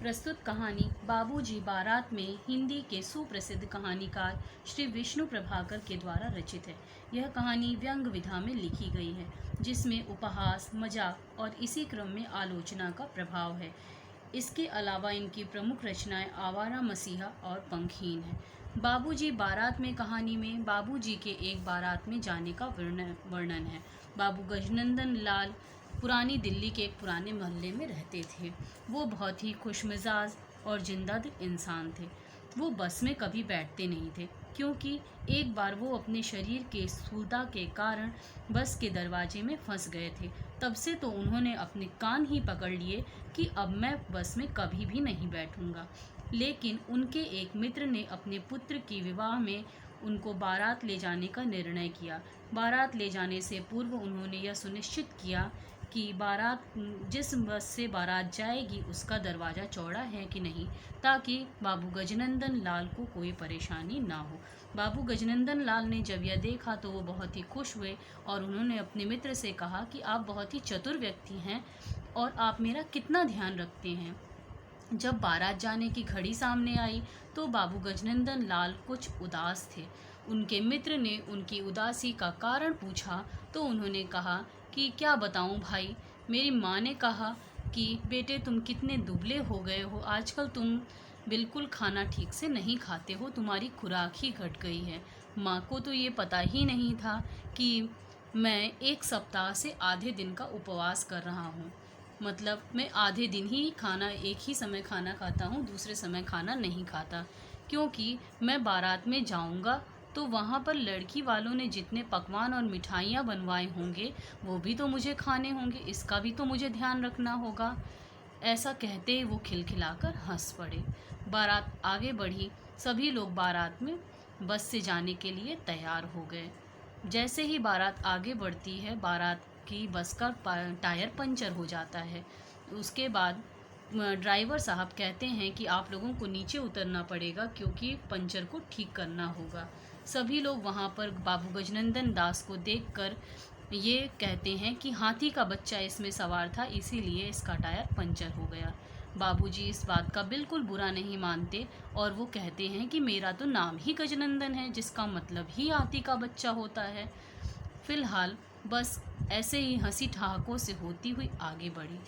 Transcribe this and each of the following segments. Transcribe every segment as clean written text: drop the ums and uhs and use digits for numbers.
प्रस्तुत कहानी बाबूजी बारात में हिंदी के सुप्रसिद्ध कहानीकार श्री विष्णु प्रभाकर के द्वारा रचित है। यह कहानी व्यंग्य विधा में लिखी गई है, जिसमें उपहास, मजाक और इसी क्रम में आलोचना का प्रभाव है। इसके अलावा इनकी प्रमुख रचनाएं आवारा मसीहा और पंखहीन है। बाबूजी बारात में कहानी में बाबूजी के एक बारात में जाने का वर्णन है। बाबू गजनंदन लाल पुरानी दिल्ली के एक पुराने मोहल्ले में रहते थे। वो बहुत ही खुशमिजाज और जिंदादिल इंसान थे। वो बस में कभी बैठते नहीं थे, क्योंकि एक बार वो अपने शरीर के स्थूलता के कारण बस के दरवाजे में फंस गए थे। तब से तो उन्होंने अपने कान ही पकड़ लिए कि अब मैं बस में कभी भी नहीं बैठूंगा। लेकिन उनके एक मित्र ने अपने पुत्र की विवाह में उनको बारात ले जाने का निर्णय किया। बारात ले जाने से पूर्व उन्होंने यह सुनिश्चित किया कि जिस बस से बारात जाएगी उसका दरवाज़ा चौड़ा है कि नहीं, ताकि बाबू गजनंदन लाल को कोई परेशानी ना हो। बाबू गजनंदन लाल ने जब यह देखा तो वो बहुत ही खुश हुए और उन्होंने अपने मित्र से कहा कि आप बहुत ही चतुर व्यक्ति हैं और आप मेरा कितना ध्यान रखते हैं। जब बारात जाने की घड़ी सामने आई तो बाबू गजनंदन लाल कुछ उदास थे। उनके मित्र ने उनकी उदासी का कारण पूछा तो उन्होंने कहा कि क्या बताऊं भाई, मेरी माँ ने कहा कि बेटे तुम कितने दुबले हो गए हो, आजकल तुम बिल्कुल खाना ठीक से नहीं खाते हो, तुम्हारी खुराक ही घट गई है। माँ को तो ये पता ही नहीं था कि मैं एक सप्ताह से आधे दिन का उपवास कर रहा हूँ। मतलब मैं आधे दिन ही खाना, एक ही समय खाना खाता हूँ, दूसरे समय खाना नहीं खाता, क्योंकि मैं बारात में जाऊँगा तो वहाँ पर लड़की वालों ने जितने पकवान और मिठाइयाँ बनवाए होंगे वो भी तो मुझे खाने होंगे, इसका भी तो मुझे ध्यान रखना होगा। ऐसा कहते वो खिलखिलाकर हंस पड़े। बारात आगे बढ़ी। सभी लोग बारात में बस से जाने के लिए तैयार हो गए। जैसे ही बारात आगे बढ़ती है, बारात की बस का टायर पंचर हो जाता है। उसके बाद ड्राइवर साहब कहते हैं कि आप लोगों को नीचे उतरना पड़ेगा, क्योंकि पंचर को ठीक करना होगा। सभी लोग वहाँ पर बाबू गजनंदन दास को देखकर ये कहते हैं कि हाथी का बच्चा इसमें सवार था, इसीलिए इसका टायर पंचर हो गया। बाबूजी इस बात का बिल्कुल बुरा नहीं मानते और वो कहते हैं कि मेरा तो नाम ही गजनंदन है, जिसका मतलब ही हाथी का बच्चा होता है। फिलहाल बस ऐसे ही हंसी ठहाकों से होती हुई आगे बढ़ी।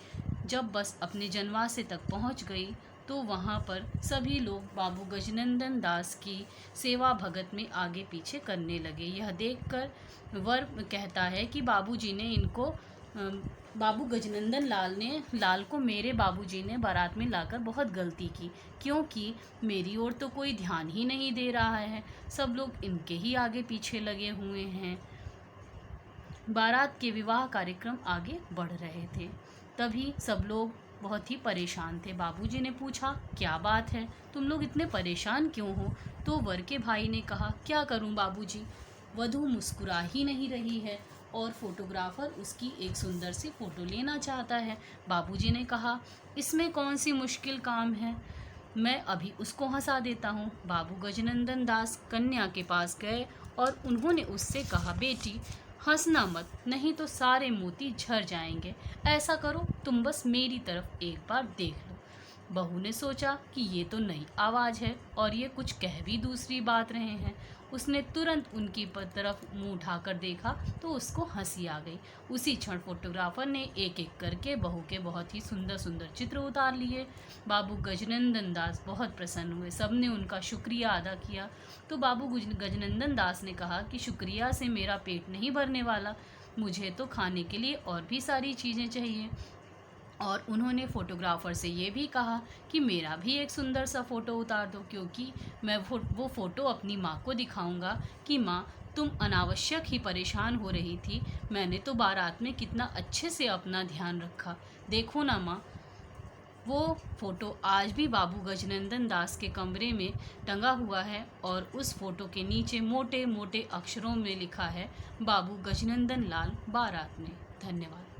जब बस अपने जनवासे तक पहुंच गई तो वहां पर सभी लोग बाबू गजनंदन दास की सेवा भगत में आगे पीछे करने लगे। यह देखकर वर कहता है कि बाबू गजनंदन लाल को मेरे बाबूजी ने बारात में लाकर बहुत गलती की, क्योंकि मेरी ओर तो कोई ध्यान ही नहीं दे रहा है, सब लोग इनके ही आगे पीछे लगे हुए हैं। बारात के विवाह कार्यक्रम आगे बढ़ रहे थे। तभी सब लोग बहुत ही परेशान थे। बाबूजी ने पूछा, क्या बात है, तुम लोग इतने परेशान क्यों हो? तो वर के भाई ने कहा, क्या करूं बाबूजी, वधू मुस्कुरा ही नहीं रही है और फोटोग्राफर उसकी एक सुंदर सी फ़ोटो लेना चाहता है। बाबूजी ने कहा, इसमें कौन सी मुश्किल काम है, मैं अभी उसको हंसा देता हूँ। बाबू गजनंदन दास कन्या के पास गए और उन्होंने उससे कहा, बेटी हंसना मत, नहीं तो सारे मोती झर जाएंगे। ऐसा करो, तुम बस मेरी तरफ एक बार देख लो। बहू ने सोचा कि ये तो नई आवाज़ है और ये कुछ कह भी दूसरी बात रहे हैं। उसने तुरंत उनकी तरफ मुंह उठाकर देखा तो उसको हंसी आ गई। उसी क्षण फोटोग्राफर ने एक एक करके बहू के बहुत ही सुंदर सुंदर चित्र उतार लिए। बाबू गजनंदन दास बहुत प्रसन्न हुए। सबने उनका शुक्रिया अदा किया तो बाबू गजनंदन दास ने कहा कि शुक्रिया से मेरा पेट नहीं भरने वाला, मुझे तो खाने के लिए और भी सारी चीज़ें चाहिए। और उन्होंने फ़ोटोग्राफ़र से ये भी कहा कि मेरा भी एक सुंदर सा फ़ोटो उतार दो, क्योंकि मैं वो फ़ोटो अपनी माँ को दिखाऊंगा कि माँ, तुम अनावश्यक ही परेशान हो रही थी, मैंने तो बारात में कितना अच्छे से अपना ध्यान रखा, देखो ना माँ। वो फ़ोटो आज भी बाबू गजनंदन दास के कमरे में टंगा हुआ है और उस फ़ोटो के नीचे मोटे मोटे अक्षरों में लिखा है, बाबू गजनंदन लाल बारात में। धन्यवाद।